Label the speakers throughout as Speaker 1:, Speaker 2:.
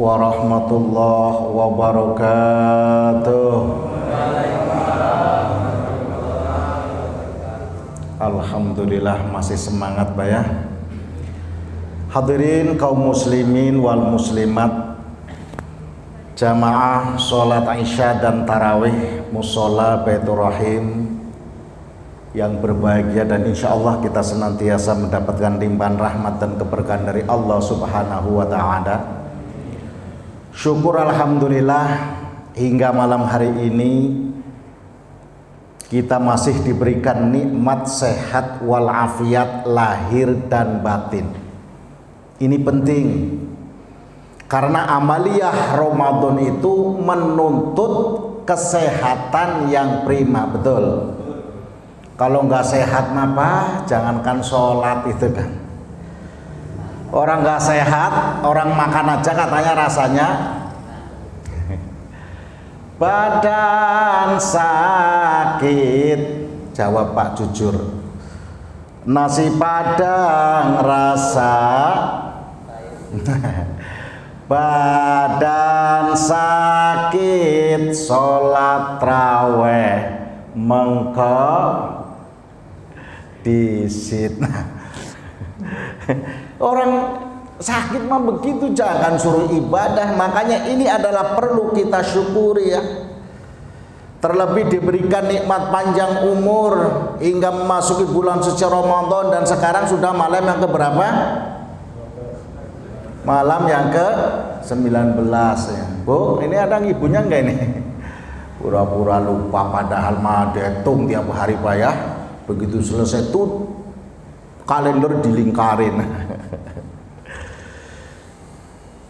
Speaker 1: warahmatullahi wabarakatuh. Alhamdulillah masih semangat Pak ya. Hadirin kaum muslimin wal muslimat, jamaah sholat Isya dan tarawih musola Baitur Rahim yang berbahagia, dan insya Allah kita senantiasa mendapatkan limpahan rahmat dan keberkahan dari Allah Subhanahu wa Ta'ala. Syukur alhamdulillah hingga malam hari ini kita masih diberikan nikmat sehat walafiat lahir dan batin. Ini penting karena amaliyah Ramadan itu menuntut kesehatan yang prima, betul. Kalau nggak sehat apa, jangankan sholat itu kan. Orang nggak sehat, orang makan aja katanya rasanya badan sakit. Jawab Pak jujur, nasi padang rasa badan sakit, sholat raweh mengko disit. Orang sakit mah begitu, jangan suruh ibadah. Makanya ini adalah perlu kita syukuri ya. Terlebih diberikan nikmat panjang umur hingga memasuki bulan suci Ramadan, dan sekarang sudah malam yang keberapa? Malam yang ke-19 ya. Bu, ini ada ibunya enggak ini? Pura-pura lupa padahal mah detung tiap hari Pak ya. Begitu selesai tuh kalender dilingkarin.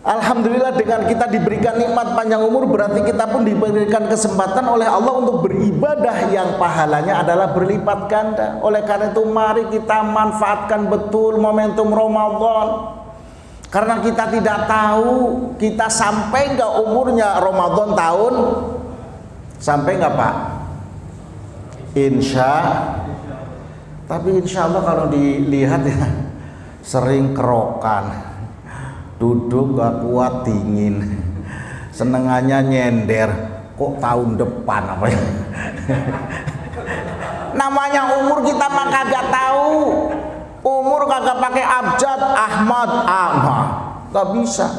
Speaker 1: Alhamdulillah dengan kita diberikan nikmat panjang umur, berarti kita pun diberikan kesempatan oleh Allah untuk beribadah yang pahalanya adalah berlipat ganda. Oleh karena itu mari kita manfaatkan betul momentum Ramadan. Karena kita tidak tahu kita sampai nggak umurnya Ramadan tahun, sampai nggak Pak? Tapi insya Allah kalau dilihat ya sering kerokan, duduk gak kuat dingin, senengannya nyender, kok tahun depan apa ya? Namanya umur kita mah kagak tahu, umur kagak pakai abjad, Ahmad, gak bisa.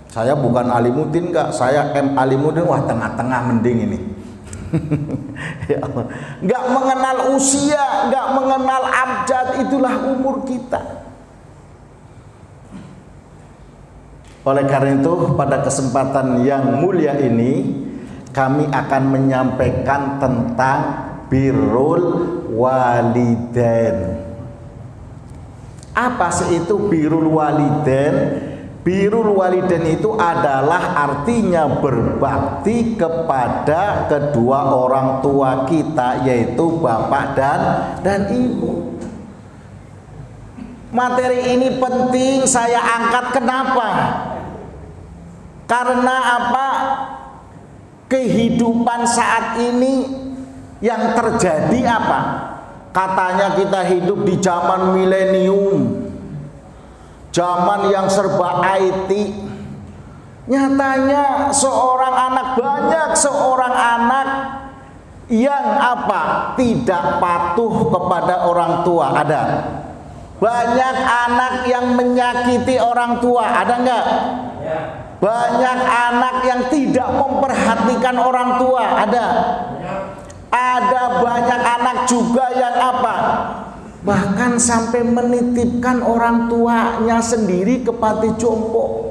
Speaker 1: Saya bukan Alimuddin enggak, saya M Alimuddin, wah tengah-tengah mending ini. Ya Allah. Nggak mengenal usia, nggak mengenal abjad, itulah umur kita. Oleh karena itu pada kesempatan yang mulia ini kami akan menyampaikan tentang birrul walidain. Apa sih itu birrul walidain? Birrul walidain itu adalah artinya berbakti kepada kedua orang tua kita, yaitu bapak dan ibu. Materi ini penting saya angkat, kenapa? Karena apa? Kehidupan saat ini yang terjadi apa? Katanya kita hidup di zaman milenium, zaman yang serba IT. Nyatanya seorang anak yang apa? Tidak patuh kepada orang tua, ada. Banyak anak yang menyakiti orang tua, ada enggak? Banyak anak yang tidak memperhatikan orang tua, ada. Ada banyak anak juga yang apa? Bahkan sampai menitipkan orang tuanya sendiri ke panti jompo.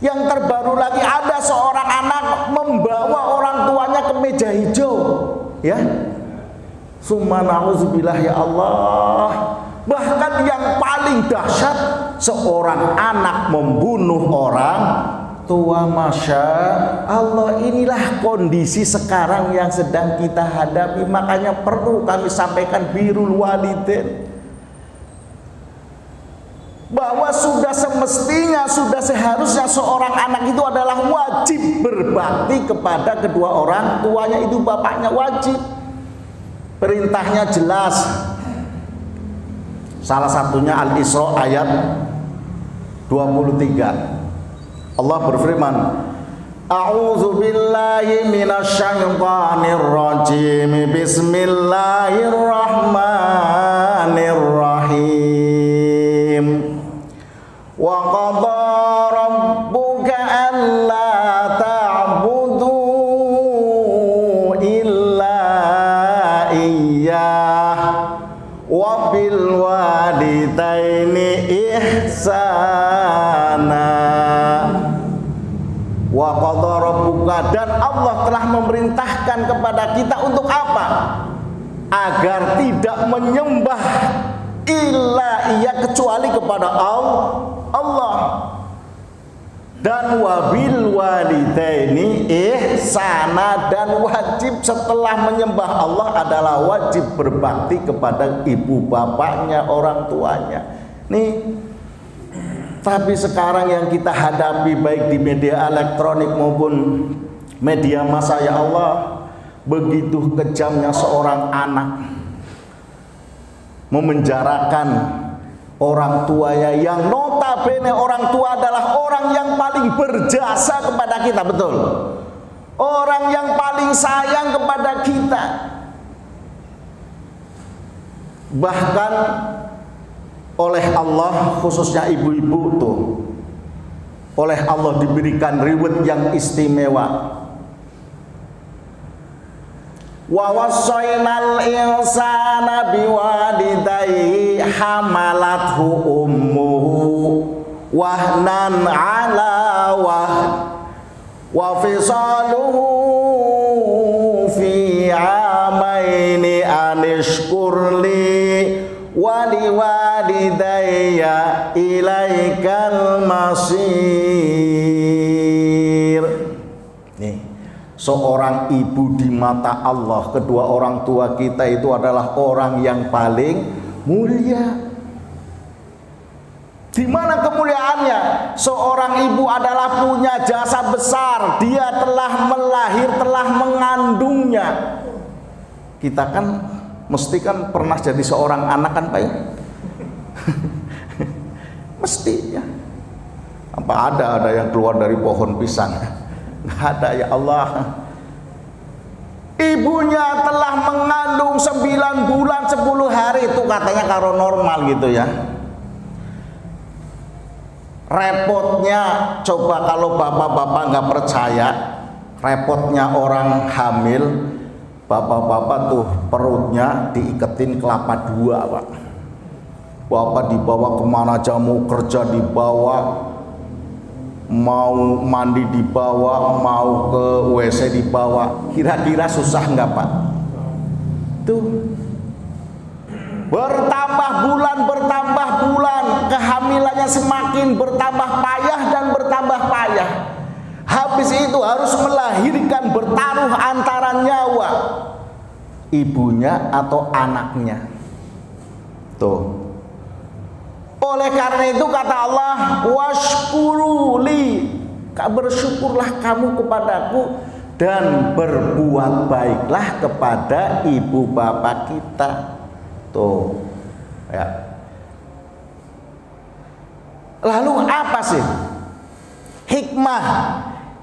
Speaker 1: Yang terbaru lagi ada seorang anak membawa orang tuanya ke meja hijau, ya. Summa na'udzubillah ya Allah. Bahkan yang paling dahsyat, seorang anak membunuh orang tua. Masya Allah, inilah kondisi sekarang yang sedang kita hadapi. Makanya perlu kami sampaikan birrul walidain, bahwa sudah semestinya, sudah seharusnya seorang anak itu adalah wajib berbakti kepada kedua orang tuanya, itu bapaknya wajib. Perintahnya jelas. Salah satunya Al-Isra ayat 25 23. Allah berfirman, A'udzu billahi minasyaitonir rajim. Bismillahirrahmanirrahim. Wa qadha rabbuka alla ta'budu illa iyyah wa bil walidaini ihsana. Wa qadha rabbuka, dan Allah telah memerintahkan kepada kita untuk apa? Agar tidak menyembah illa iya, kecuali kepada Allah. Dan wabil walidaini ihsana, dan wajib setelah menyembah Allah adalah wajib berbakti kepada ibu bapaknya, orang tuanya. Nih, tapi sekarang yang kita hadapi baik di media elektronik maupun media massa, ya Allah, begitu kejamnya seorang anak memenjarakan orang tuanya, yang notabene orang tua adalah orang yang paling berjasa kepada kita, betul? Orang yang paling sayang kepada kita. Bahkan oleh Allah, khususnya ibu-ibu tuh, oleh Allah diberikan reward yang istimewa. Wa wassaynal insana biwalidayhi hamalathu ummuhu wahnan ala wahn wa fisaluhu fi amaini anishkurli wa liwalidayya ilaikal masir. Nih, seorang ibu di mata Allah, kedua orang tua kita itu adalah orang yang paling mulia. Di mana kemuliaannya? Seorang ibu adalah punya jasa besar. Dia telah melahir, telah mengandungnya. Kita kan mesti kan pernah jadi seorang anak kan, Pak ya? Mesti ya. Apa ada yang keluar dari pohon pisang? Nggak ada, ya Allah. Ibunya telah mengandung 9 bulan 10 hari, itu katanya karo normal gitu ya. Repotnya, coba kalau bapak-bapak nggak percaya, repotnya orang hamil, bapak-bapak tuh perutnya diiketin kelapa 2, Pak. Bapak dibawa kemana aja, mau kerja dibawa, mau mandi dibawa, mau ke WC dibawa. Kira-kira susah nggak, Pak? Tuh, bertambah bulan, kehamilannya semakin bertambah payah dan bertambah payah. Habis itu harus melahirkan, bertaruh antara nyawa ibunya atau anaknya. Tuh. Oleh karena itu kata Allah, washkuruli, bersyukurlah kamu kepadaku dan berbuat baiklah kepada ibu bapak kita. Tuh, ya. Lalu apa sih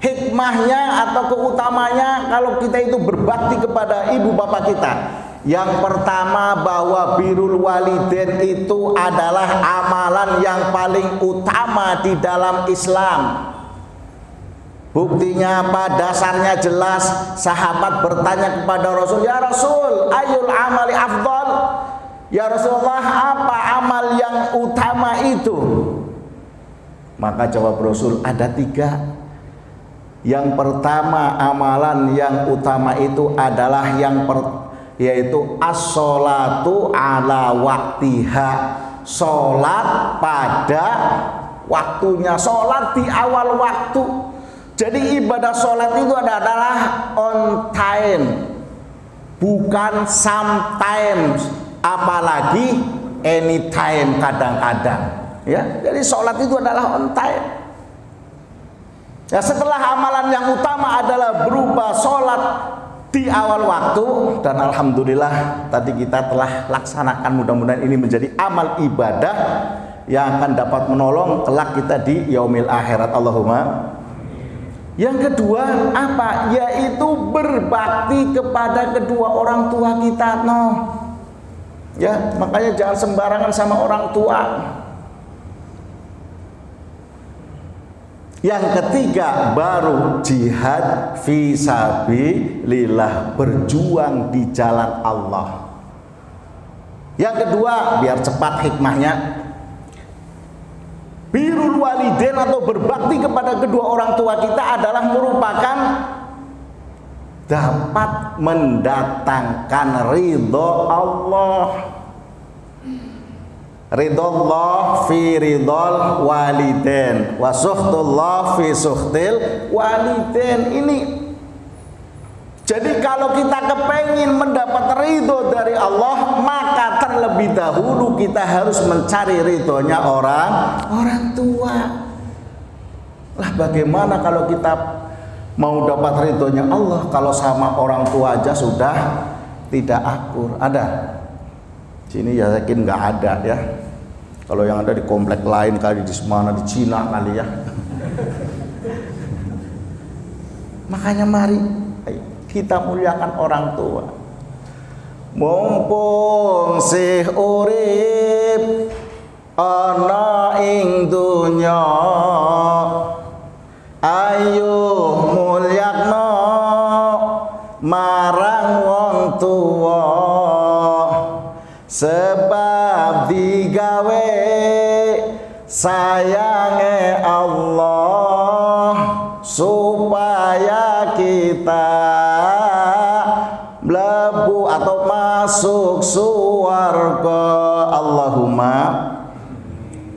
Speaker 1: hikmahnya atau keutamanya kalau kita itu berbakti kepada ibu bapak kita? Yang pertama, bahwa birrul walidain itu adalah amalan yang paling utama di dalam Islam. Buktinya apa? Dasarnya jelas. Sahabat bertanya kepada Rasul, "Ya Rasul, ayul amali afdal?" Ya Rasulullah, apa amal yang utama itu? Maka jawab Rasul, ada 3. Yang pertama, amalan yang utama itu adalah yaitu as-sholatu ala waktiha, sholat pada waktunya, sholat di awal waktu. Jadi ibadah sholat itu adalah on time, bukan sometimes, apalagi anytime, kadang-kadang ya. Jadi sholat itu adalah on time. Ya, setelah amalan yang utama adalah berupa sholat di awal waktu, dan alhamdulillah tadi kita telah laksanakan, mudah-mudahan ini menjadi amal ibadah yang akan dapat menolong kelak kita di yaumil akhirat. Allahumma. Yang kedua apa? Yaitu berbakti kepada kedua orang tua kita. Ya, makanya jangan sembarangan sama orang tua. Yang ketiga baru jihad fisabilillah, berjuang di jalan Allah. Yang kedua, biar cepat hikmahnya, birrul walidain atau berbakti kepada kedua orang tua kita adalah merupakan dapat mendatangkan ridho Allah. Ridhollah fi ridhol walidain wa suhtullah fi suhtil walidain. Ini jadi kalau kita kepengin mendapat ridho dari Allah, maka terlebih dahulu kita harus mencari ridhonya orang tua. Lah bagaimana kalau kita mau dapat ridhonya Allah kalau sama orang tua aja sudah tidak akur? Ada? Sini ya yakin nggak ada ya. Kalau yang ada di komplek lain kali, di mana, di Cina kali ya. Makanya mari kita muliakan orang tua. Mumpung sih urip ana ing dunya, ayo mulyakno marang wong tuwa, sebab digawe sayange Allah supaya kita mlebu atau masuk surga. Allahumma.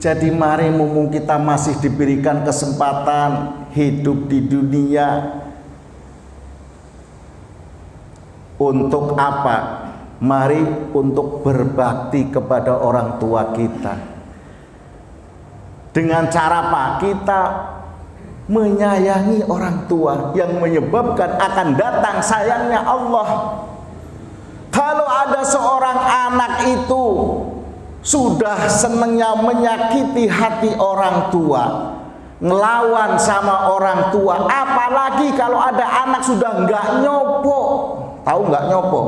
Speaker 1: Jadi mari mumpung kita masih diberikan kesempatan hidup di dunia, untuk apa? Mari untuk berbakti kepada orang tua kita. Dengan cara apa? Kita menyayangi orang tua yang menyebabkan akan datang sayangnya Allah. Kalau ada seorang anak itu sudah senangnya menyakiti hati orang tua, ngelawan sama orang tua, apalagi kalau ada anak sudah nggak nyopo, tahu nggak nyopo,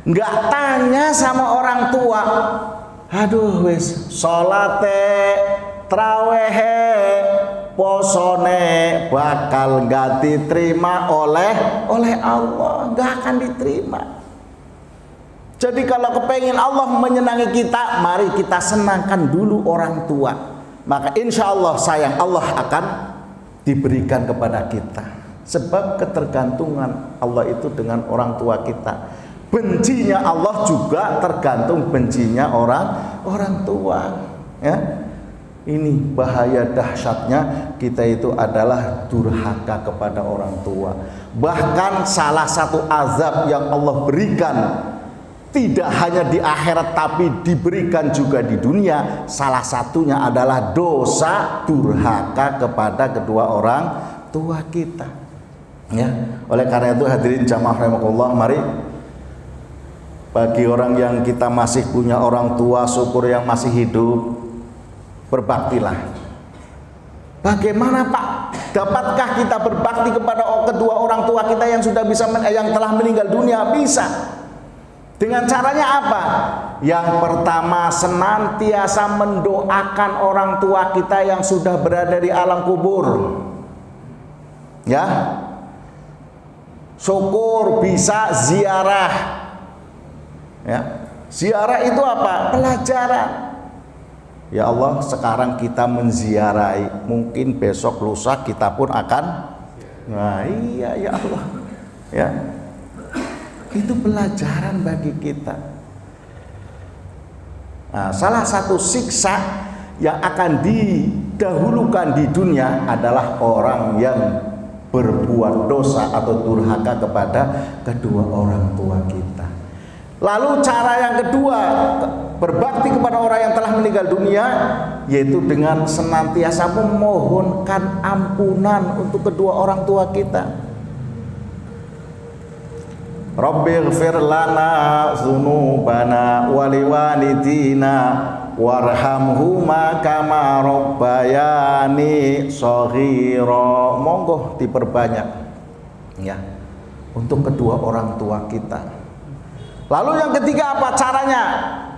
Speaker 1: nggak tanya sama orang tua, aduh wis sholate, trawehe, posone bakal nggak diterima oleh Allah, nggak akan diterima. Jadi kalau kepengin Allah menyenangi kita, mari kita senangkan dulu orang tua, maka insya Allah sayang Allah akan diberikan kepada kita. Sebab ketergantungan Allah itu dengan orang tua kita, bencinya Allah juga tergantung bencinya orang tua. Ya, ini bahaya dahsyatnya kita itu adalah durhaka kepada orang tua. Bahkan salah satu azab yang Allah berikan tidak hanya di akhirat tapi diberikan juga di dunia, salah satunya adalah dosa durhaka kepada kedua orang tua kita. Ya, oleh karena itu hadirin jamaah rahimakumullah, mari bagi orang yang kita masih punya orang tua, syukur yang masih hidup, berbaktilah. Bagaimana Pak? Dapatkah kita berbakti kepada kedua orang tua kita yang sudah yang telah meninggal dunia? Bisa. Dengan caranya apa? Yang pertama, senantiasa mendoakan orang tua kita yang sudah berada di alam kubur. Ya, syukur bisa ziarah. Ya, ziarah itu apa? Pelajaran. Ya Allah, sekarang kita menziarahi, mungkin besok lusa kita pun akan. Nah, iya ya Allah. Ya. Itu pelajaran bagi kita. Nah, salah satu siksa yang akan didahulukan di dunia adalah orang yang berbuat dosa atau durhaka kepada kedua orang tua kita. Lalu cara yang kedua, berbakti kepada orang yang telah meninggal dunia, yaitu dengan senantiasa memohonkan ampunan untuk kedua orang tua kita. Rabbighfir lana dzunubana wa liwalidina warhamhuma kama rabbayani shaghira. Monggo diperbanyak ya untuk kedua orang tua kita. Lalu yang ketiga apa caranya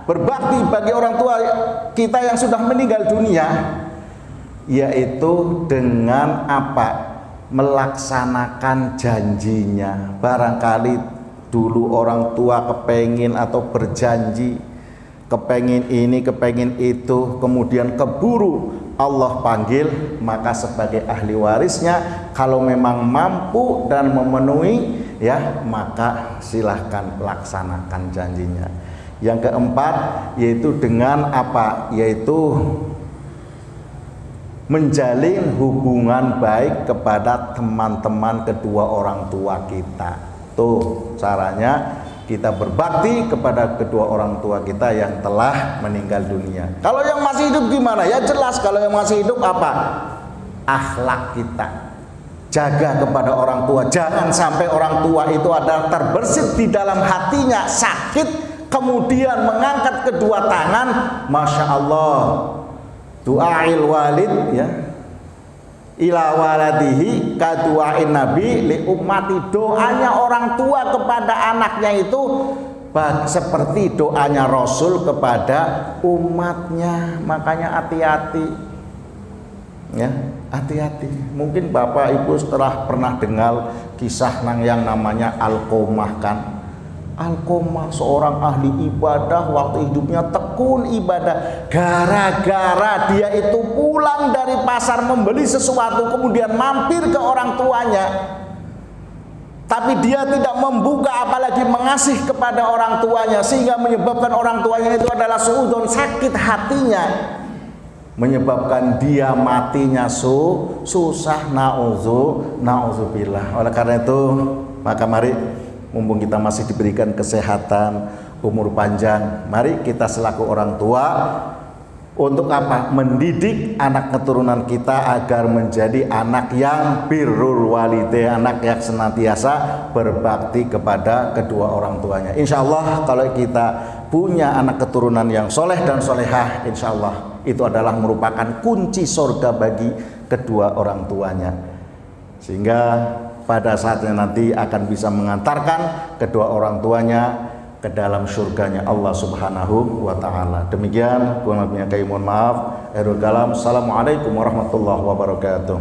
Speaker 1: berbakti bagi orang tua kita yang sudah meninggal dunia? Yaitu dengan apa? Melaksanakan janjinya. Barangkali dulu orang tua kepengin atau berjanji, kepengin ini, kepengin itu, kemudian keburu Allah panggil, maka sebagai ahli warisnya kalau memang mampu dan memenuhi ya, maka silahkan laksanakan janjinya. Yang keempat yaitu dengan apa? Yaitu menjalin hubungan baik kepada teman-teman kedua orang tua kita. Tuh caranya kita berbakti kepada kedua orang tua kita yang telah meninggal dunia. Kalau yang masih hidup gimana? Ya jelas, kalau yang masih hidup apa? Akhlak kita. Jaga kepada orang tua. Jangan sampai orang tua itu adalah terbersit di dalam hatinya sakit, kemudian mengangkat kedua tangan, Masya Allah, du'ail walid ya ila waladihi kadu'ain nabi li ummati. Doanya orang tua kepada anaknya itu seperti doanya Rasul kepada umatnya. Makanya hati-hati ya, hati-hati. Mungkin Bapak Ibu setelah pernah dengar kisah yang namanya Alqomah kan. Alqomah seorang ahli ibadah, waktu hidupnya tekun ibadah. Gara-gara dia itu pulang dari pasar membeli sesuatu, kemudian mampir ke orang tuanya, tapi dia tidak membuka apalagi mengasih kepada orang tuanya, sehingga menyebabkan orang tuanya itu adalah suudzon, sakit hatinya, menyebabkan dia matinya susah. Na'udzubillah. Oleh karena itu, maka mari, mumpung kita masih diberikan kesehatan, umur panjang, mari kita selaku orang tua untuk apa? Mendidik anak keturunan kita agar menjadi anak yang birrul walidain, anak yang senantiasa berbakti kepada kedua orang tuanya. Insya Allah kalau kita punya anak keturunan yang soleh dan solehah, insya Allah itu adalah merupakan kunci surga bagi kedua orang tuanya, sehingga pada saatnya nanti akan bisa mengantarkan kedua orang tuanya ke dalam surganya Allah Subhanahu wa ta'ala. Demikian, kurang lebihnya kami mohon maaf. Akhirul kalam. Assalamualaikum warahmatullahi wabarakatuh.